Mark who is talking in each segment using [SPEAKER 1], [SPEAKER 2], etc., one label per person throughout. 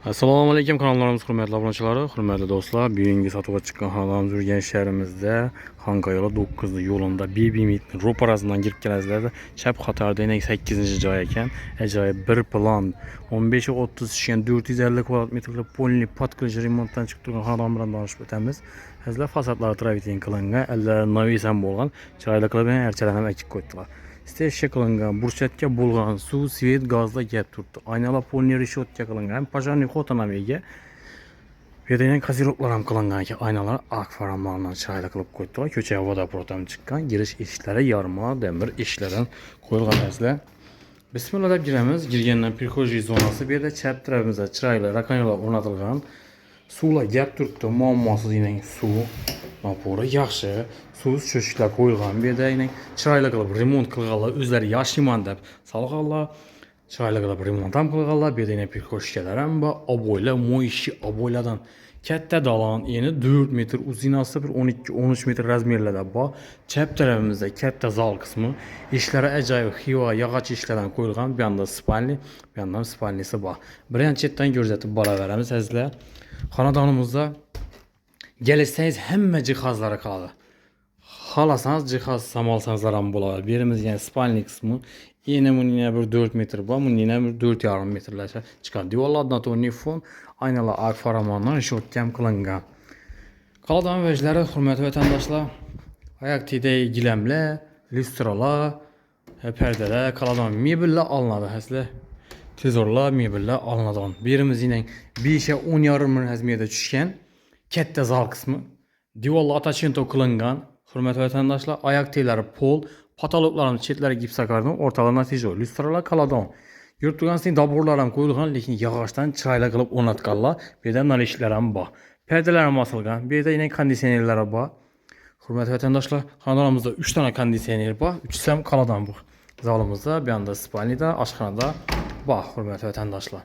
[SPEAKER 1] Assalomu alaykum kanallarimiz hurmatli obunachilari, hurmatli do'stlar. Bugungi sotuvga chiqqan xonadonimiz Urganch shahrimizda Xonqa yo'li 9 yo'lida BB-Meet ro'parasidan kirib kelasizlar. Chap qatorda 8-joy ekan. Ajoyib bir plan 15-30 tushgan 450 kvadrat metrli polni podkilish remontdan chiqib turgan xonadon bilan tanishib o'tamiz. Hazlar fasadlari travitin qilingan, allari novisan bo'lgan, chiroyli qilib archalarni ekib qo'ydilar. Steshga qilingan, burchatga bo'lgan suv, svet, gazda gap turibdi. Aynalar polni reshotka qilingan, pajani xotinamiga. Bu yerda ham kaziroklar ham qilingan ekan. Aynalar ak faramlardan chiroyli qilib qo'ydilar. Ko'chaga vodoprovod ham chiqqan. Girish eshiklari yarma, demir eshiklardan qo'yilgan narsalar. Bismillah deb giramiz. Girgandan prixojiy zonasi bu yerda chap tarafimizda chiroyli rakonyolar o'rnatilgan. Suvlar gap turibdi, muammosiz ekan suv. Noto'g'ri, yaxshi. Suv cho'shiklar qo'yilgan. Bu yerda ekan chiroyli qilib remont qilganlar, o'zlari yashiman deb salganlar. Chiroyli qilib remont ham qilganlar. Bu yerda prixoshkalar ham bor. Oboylar, mo'yishi oboylardan katta dalon, endi 4 metr, uzinasi bir 12-13 metr razmerlarda bor. Chap tarafimizda katta zal qismi, eshiklari ajoyib xiva, yog'och eshiklardan qo'yilgan. Bu yerda spalni, bu yerda spalnisi bor. Birinchi chetdan ko'rsatib boraveramiz sizlar. Xonadonimizda kelsangiz hamma jihozlari qoladi. Xolasangiz jihoz samolsangizlar ham bo'ladi. Bu yerimizga spalni qismi endi bunga bir 4 metr bor, bunga bir 4,5 metrlarcha chiqadi. Devorlardan to'rni fon, aynalar ark faramondan reshotkam qilingan. Xonadon vajlari, hurmatli vatandoshlar, oyoq tiyday gilamlar, lyustralar, perdeler, xonadon mebellar olinadi sizlar. Tezorlar, mebellar olinadi. Bu yerimizning 5-10,5 metr razmerda tushgan katta zal qismi. Devorlar atachinto qilingan. Hurmatli vatandoshlar, oyoq tiylari pol, patologlarning chetlari gipsakardan, o'rtalarida tejor, lyustralar xonadon. Yurib turgansining daborlar ham qo'yilgan, lekin yog'ochdan chiroyli qilib o'rnatganlar. Bu yerda nalishlar ham bor. Perdelar ham osilgan. Bu yerda yana konditsionerlar bor. Hurmatli vatandoshlar, xonadonimizda 3 dona konditsioner bor, 3 ham xonadon bu. Zolimizda, bu yoqda spalnida, oshxonada bor, hurmatli vatandoshlar.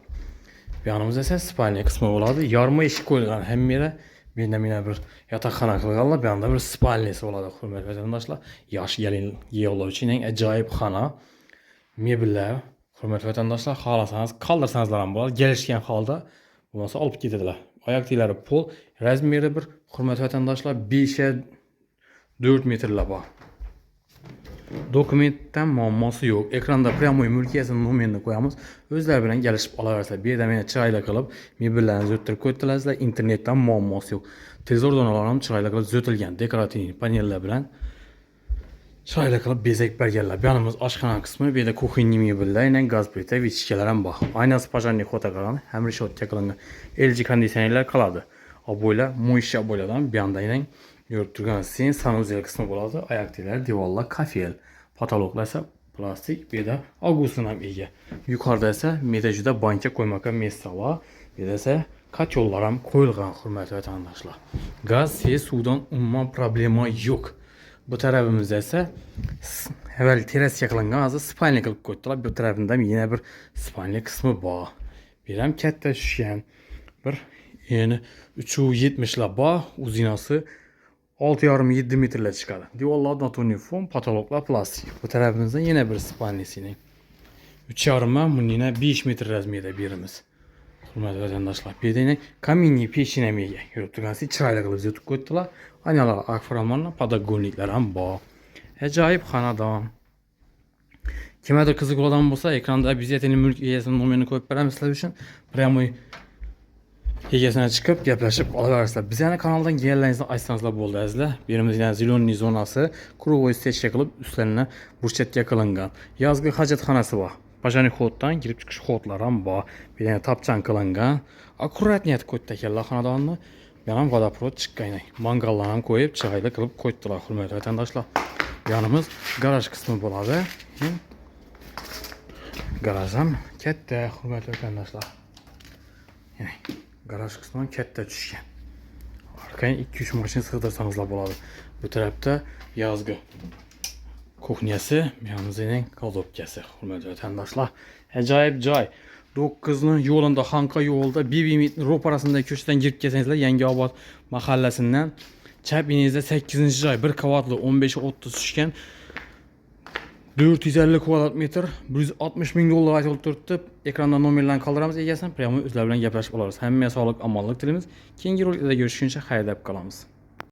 [SPEAKER 1] Bu yoqimizda esa spalni qismi bo'ladi. Yarma eshik qo'yilgan hamma yerda. Bu yerda mana bir yotoqxona qilganlar, bu yoqda bir spalnisi bo'ladi, hurmatli vatandoshlar. Yosh yig'lovchi ajoyib xona. Mebellar, hurmatli vatandoshlar, xohlasangiz qoldirsangizlar ham bo'ladi. Kelishgan holda bo'lmasa olib ketadilar. Oyoq tiylari pol, razmeri bir, hurmatli vatandoshlar, 5-4 metrlar bor. Dokumentdan muammosi yo'q. Ekranda pryamoy mulkiyasini nomerini qo'yamiz. O'zlari bilan kelishib olaverasizlar. Bu yerda meni chiroyli qilib mebellarni zo'ttirib qo'ydilarsizlar. Internetdan muammosi yo'q. Tezor donalar ham chiroyli qilib zo'tilgan. Dekorativ panellar bilan chiroyli qilib bezak berganlar. Bu yoqimiz oshxona qismi, bu yerda kuxinniy mebellar, yana gaz plita, vichkalar ham bor. Aynasi pajani xotagan, ham reshotka qilingan. LG konditsionerlar qoladi. Oboylar, mo'yish oboylardan bu yoqda yana yurib turgan sen sanuzel qismi bo'ladi. Oyoq tiylar, devorlar kafel, patologlar esa plastik, bu yerda Augustin ham ega. Yuqorida esa juda banka qo'ymoqqa mesa bor. Bu yerda esa kotyollar ham qo'yilgan, hurmatli vatandoshlar. Gaz, suvdan umuman problema yo'q. Bu tarafimizda esa avval terasga qilingan, hozir spalni qilib qo'ydilar. Bu tarafida yana bir spalni qismi bor. Bu ham katta tushgan. Bir yani 3,70 lar bor, uzinasi 6,5-7 metrlar chiqadi. Devorlardan to'rni fon, patologlar plastik. Bu tarafimizda yana bir spalnisining 3,5 ma, bunga 5 metr razmerda beramiz. Hurmatli vatandoshlar, bu yerda kaminniy pechinamiga yurib turgansi chiroyli qilib yutib qo'ydilar. Aynalar ak faramonlar, podogolniklar ham bor. Ajoyib xonadon. Kimdir qiziq odam bo'lsa, ekranda obyektning mulk egasining nomerini qo'yib beramiz sizlar uchun. Pryamoy egasini chiqib gaplashib olaverasizlar. Biz yana kanaldan kelganingizni aytsangizlar bo'ldi azizlar. Bu yerimizda zeleniy zonasi, krugoy stechka qilib ustlarini burchatga qilingan. Yozgi hojatxonasi bor. Pajani xoddan kirib chiqish xodlari ham bor. Bir yana tapchan qilingan. Akkuratniyat qo'ydi ekanlar xonadonni. Bu ham vodoprovod chiqqan. Mangallar ham qo'yib, chiroyli qilib qo'ydilar, hurmatli vatandoshlar. Yanımız garaj qismi bo'ladi. Garaj ham katta, hurmatli vatandoshlar. Yani garaj qismi katta tushgan. Orqaga 2-3 mashina sig'dirsangizlar bo'ladi. Bu tarafda yozgi kuxnyasi, yanımızning kaldopkasi, hurmatli vatandoshlar. Ajoyib joy. 9 yo'lida, Xonqa yo'lida BB-Meet ro'parasida ko'chadan kirib kelsangizlar, Yangiobod mahallasidan chap iningizda 8-joy, 1 qavatli 15-30 tushgan 450 kvadrat metr, 160 ming dollar aytılib turibdi. Ekranda nomerlarni qoldiramiz egasini, prямо o'zlari bilan gaplashib olamiz. Hammaga sog'lik, omonlik tilamiz. Keyingi rolikda görüşguncha xayr deb qolamiz.